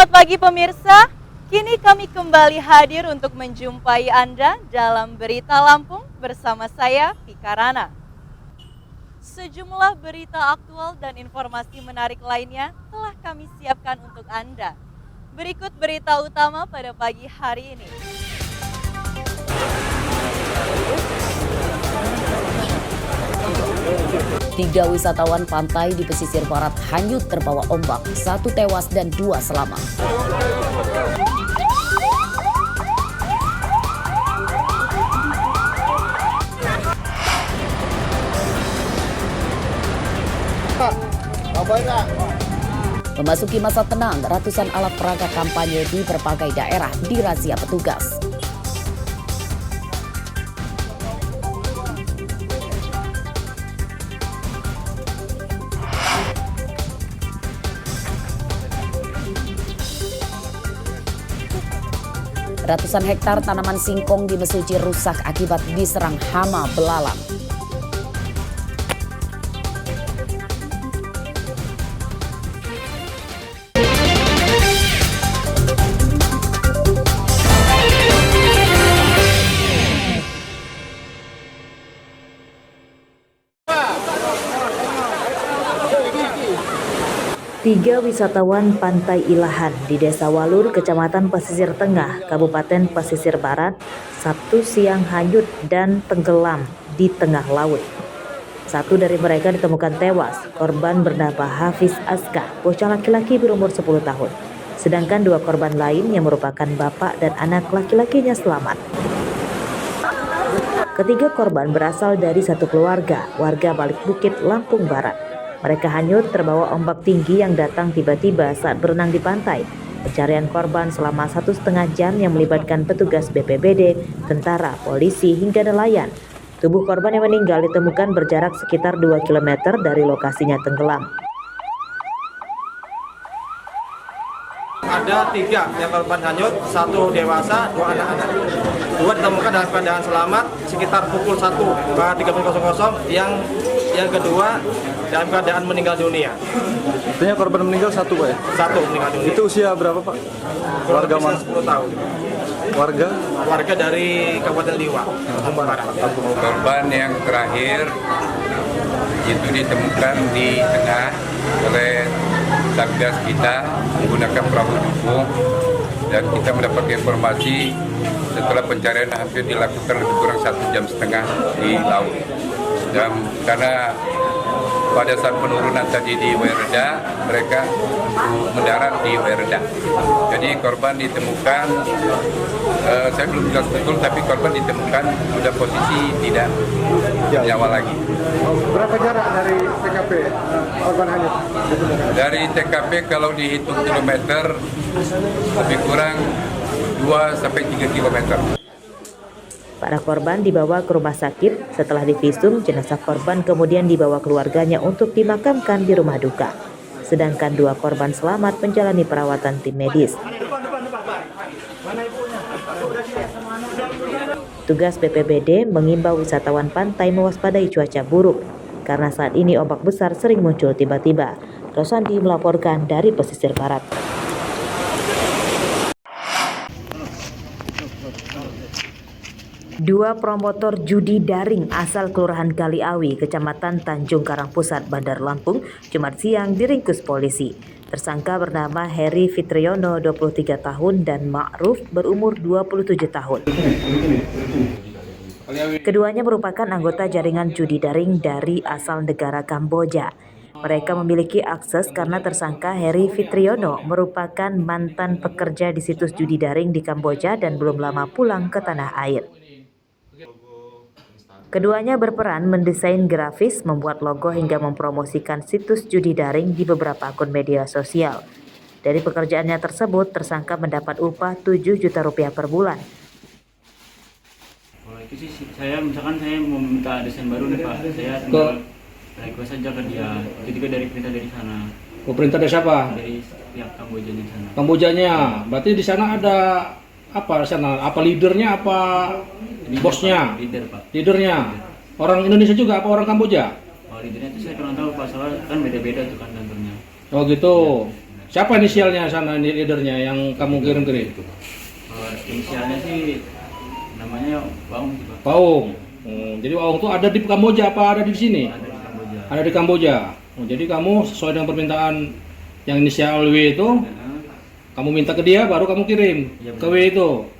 Selamat pagi pemirsa, kini kami kembali hadir untuk menjumpai Anda dalam Berita Lampung bersama saya, Vika Rana. Sejumlah berita aktual dan informasi menarik lainnya telah kami siapkan untuk Anda. Berikut berita utama pada pagi hari ini. Tiga wisatawan pantai di pesisir barat hanyut terbawa ombak, 1 tewas dan 2 selamat. Memasuki masa tenang, ratusan alat peraga kampanye di berbagai daerah dirazia petugas. Ratusan hektar tanaman singkong di Mesuji rusak akibat diserang hama belalang. Tiga wisatawan Pantai Ilahan di Desa Walur, Kecamatan Pesisir Tengah, Kabupaten Pesisir Barat, Sabtu siang hanyut dan tenggelam di tengah laut. Satu dari mereka ditemukan tewas, korban bernama Hafiz Aska, bocah laki-laki berumur 10 tahun. Sedangkan 2 korban lain yang merupakan bapak dan anak laki-lakinya selamat. Ketiga korban berasal dari satu keluarga, warga Balik Bukit, Lampung Barat. Mereka hanyut terbawa ombak tinggi yang datang tiba-tiba saat berenang di pantai. Pencarian korban selama 1,5 jam yang melibatkan petugas BPBD, tentara, polisi, hingga nelayan. Tubuh korban yang meninggal ditemukan berjarak sekitar 2 km dari lokasinya tenggelam. Ada 3 yang korban hanyut, 1 dewasa, 2 anak-anak. 2 ditemukan dalam keadaan selamat sekitar pukul 1.30 yang kedua dalam keadaan meninggal dunia. Artinya korban meninggal 1 Pak ya? 1 meninggal dunia. Itu usia berapa Pak? Warga mana? 10 tahun. Warga dari Kabupaten Liwa, Lampung Barat. Korban yang terakhir itu ditemukan di tengah oleh Satgas kita menggunakan perahu jukung, dan kita mendapat informasi setelah pencarian hampir dilakukan lebih kurang 1,5 jam di laut. Dan karena pada saat penurunan tadi di Werda, mereka mendarat di Werda. Jadi korban ditemukan, saya belum jelas betul, tapi korban ditemukan sudah posisi tidak nyawa lagi. Berapa jarak dari TKP korban hanyut? Dari TKP kalau dihitung kilometer, lebih kurang 2-3 kilometer. Para korban dibawa ke rumah sakit. Setelah divisum, jenazah korban kemudian dibawa keluarganya untuk dimakamkan di rumah duka. Sedangkan 2 korban selamat menjalani perawatan tim medis. Tugas BPBD mengimbau wisatawan pantai mewaspadai cuaca buruk karena saat ini ombak besar sering muncul tiba-tiba. Rosandi melaporkan dari pesisir barat. Dua promotor judi daring asal Kelurahan Kaliawi, Kecamatan Tanjung Karang Pusat, Bandar Lampung, Jumat siang diringkus polisi. Tersangka bernama Heri Fitriono, 23 tahun, dan Ma'ruf berumur 27 tahun. Keduanya merupakan anggota jaringan judi daring dari asal negara Kamboja. Mereka memiliki akses karena tersangka Heri Fitriono merupakan mantan pekerja di situs judi daring di Kamboja dan belum lama pulang ke tanah air. Keduanya berperan mendesain grafis, membuat logo hingga mempromosikan situs judi daring di beberapa akun media sosial. Dari pekerjaannya tersebut, tersangka mendapat upah 7 juta rupiah per bulan. Kalau itu sih saya mau minta desain baru nih Pak, saya tinggal request saja ke dia. Itu juga dari perintah dari sana. Oh, perintah dari siapa? Dari pihak Kambojanya sana. Kambojanya. Berarti di sana ada apa sana? Apa leadernya, apa leader, bosnya? Pak. Leader Pak. Leadernya. Orang Indonesia juga apa orang Kamboja? Oh, leadernya itu saya kurang tahu Pak, soalnya kan beda-beda tuh kan kantornya. Oh gitu. Siapa inisialnya sana, ini leadernya yang kamu kirim-kirim? Inisialnya sih namanya Baung sih, Pak. Paung. Jadi Paung itu ada di Kamboja apa ada di sini? Ada di Kamboja. Ada di Kamboja. Jadi kamu sesuai dengan permintaan yang inisial W itu, kamu minta ke dia baru kamu kirim ke W itu.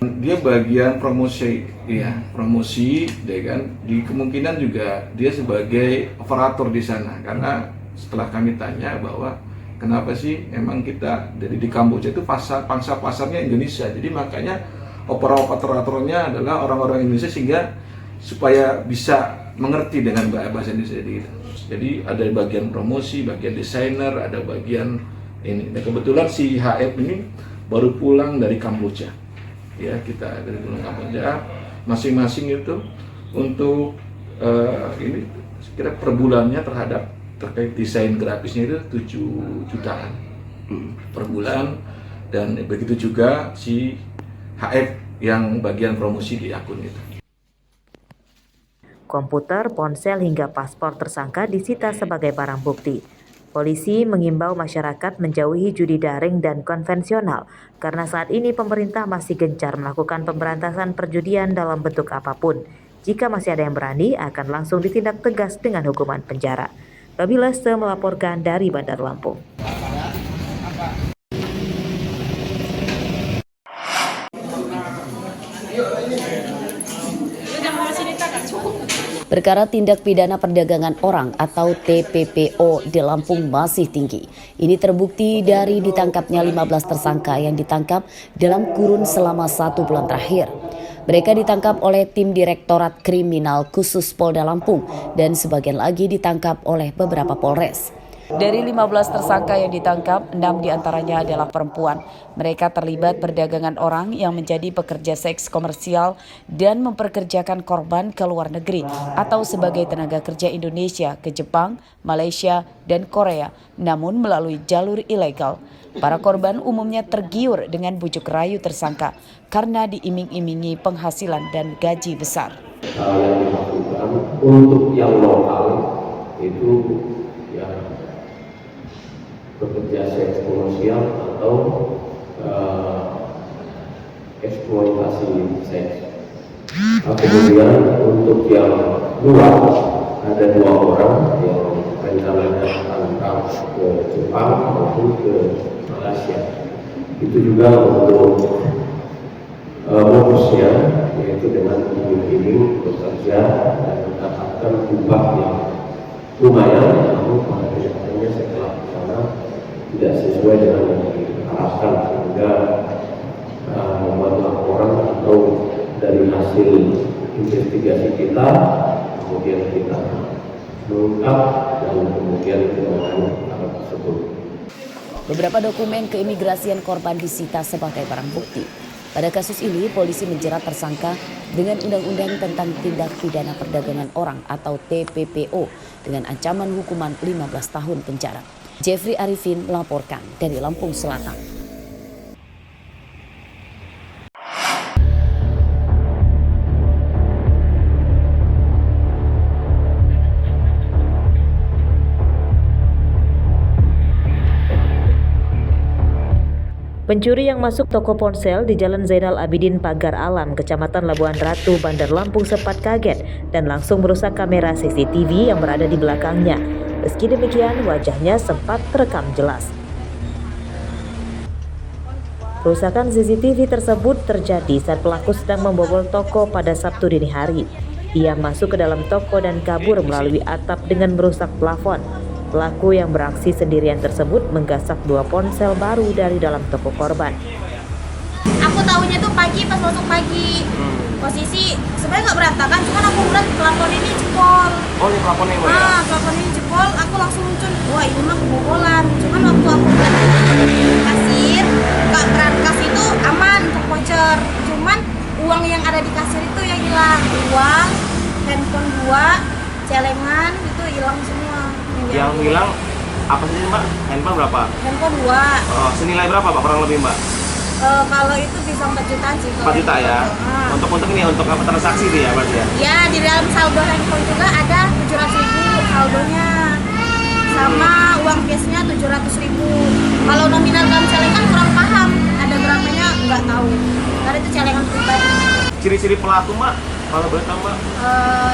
Dia bagian promosi, ya promosi, deh kan. Di kemungkinan juga dia sebagai operator di sana, karena setelah kami tanya bahwa kenapa sih emang kita dari di Kamboja itu pangsa pasarnya Indonesia, jadi makanya operatornya adalah orang-orang Indonesia sehingga supaya bisa mengerti dengan bahasa Indonesia gitu. Jadi ada bagian promosi, bagian desainer, ada bagian ini. Dan kebetulan si HF ini baru pulang dari Kamboja. Ya, kita dari pulang Kamboja, masing-masing itu untuk ini kira per bulannya terkait desain grafisnya itu 7 jutaan per bulan, dan begitu juga si HF yang bagian promosi di akun itu. Komputer, ponsel hingga paspor tersangka disita sebagai barang bukti. Polisi mengimbau masyarakat menjauhi judi daring dan konvensional karena saat ini pemerintah masih gencar melakukan pemberantasan perjudian dalam bentuk apapun. Jika masih ada yang berani, akan langsung ditindak tegas dengan hukuman penjara. Robi Leste melaporkan dari Bandar Lampung. Perkara tindak pidana perdagangan orang atau TPPO di Lampung masih tinggi. Ini terbukti dari ditangkapnya 15 tersangka yang ditangkap dalam kurun selama 1 bulan terakhir. Mereka ditangkap oleh tim Direktorat Kriminal Khusus Polda Lampung dan sebagian lagi ditangkap oleh beberapa Polres. Dari 15 tersangka yang ditangkap, 6 diantaranya adalah perempuan. Mereka terlibat perdagangan orang yang menjadi pekerja seks komersial dan memperkerjakan korban ke luar negeri atau sebagai tenaga kerja Indonesia ke Jepang, Malaysia, dan Korea, namun melalui jalur ilegal. Para korban umumnya tergiur dengan bujuk rayu tersangka karena diiming-imingi penghasilan dan gaji besar. Yang dilakukan untuk yang lokal itu ya bekerja seks komersial atau eksploitasi seks. Kemudian untuk yang luar ada 2 orang yang rencananya tangkap ke Jepang maupun ke Malaysia. Itu juga untuk modusnya yaitu dengan iming-iming bekerja dan mendapatkan upah yang lumayan, namun pada kenyataannya setelah ke sana tidak sesuai dengan yang diharapkan, sehingga membuat laporan atau dari hasil investigasi kita kemudian kita mengungkap dan kemudian menangani perkara tersebut. Beberapa dokumen keimigrasian korban disita sebagai barang bukti. Pada kasus ini, polisi menjerat tersangka dengan Undang-Undang tentang Tindak Pidana Perdagangan Orang atau TPPO dengan ancaman hukuman 15 tahun penjara. Jeffrey Arifin melaporkan dari Lampung Selatan. Pencuri yang masuk toko ponsel di Jalan Zainal Abidin Pagar Alam, Kecamatan Labuan Ratu, Bandar Lampung sempat kaget dan langsung merusak kamera CCTV yang berada di belakangnya. Meski demikian, wajahnya sempat terekam jelas. Perusakan CCTV tersebut terjadi saat pelaku sedang membobol toko pada Sabtu dini hari. Ia masuk ke dalam toko dan kabur melalui atap dengan merusak plafon. Pelaku yang beraksi sendirian tersebut menggasak 2 ponsel baru dari dalam toko korban. Aku tahunya tuh pagi, pas masuk pagi. Posisi sebenarnya nggak berantakan, cuman aku ngeliat plafon ini jebol. Oh, ini plafonnya ya? Plafon ini jebol, aku langsung muncul, wah ini mah kebobolan. Cuman waktu aku lihat kasir, kas itu aman untuk voucher. Cuman uang yang ada di kasir itu yang hilang. Uang, handphone 2, celengan itu hilang semua. Yang hilang apa sih Mbak? Handphone berapa? Handphone 2. Oh, senilai berapa Pak kurang lebih Mbak? Kalau itu bisa 4 jutaan sih. 4 juta ya? Untuk ini, untuk apa transaksi dia berarti ya? Ya, di dalam saldo handphone juga ada 700.000 saldonya. Sama uang cashnya 700.000. Kalau nominal dalam celengan kurang paham, ada berapanya nggak tahu. Karena itu celengan pribadi. Ciri-ciri pelaku Mbak, kalau boleh tahu Mbak?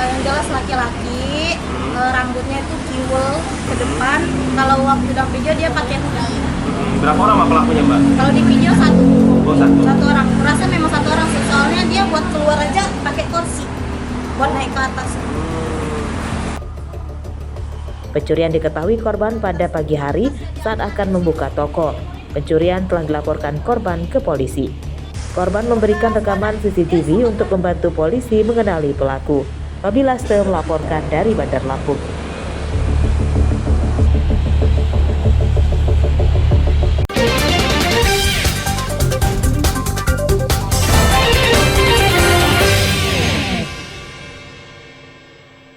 Yang jelas laki-laki, rambutnya itu kiwel ke depan. Kalau waktu dalam video dia pakai hoodie. Berapa orang Mbak pelakunya Mbak? Kalau di video satu. Oh, satu orang. Merasa memang satu orang sih. Soalnya dia buat keluar aja pakai kursi, buat naik ke atas. Pencurian diketahui korban pada pagi hari saat akan membuka toko. Pencurian telah dilaporkan korban ke polisi. Korban memberikan rekaman CCTV untuk membantu polisi mengenali pelaku. Robi Laste melaporkan dari Bandar Lampung.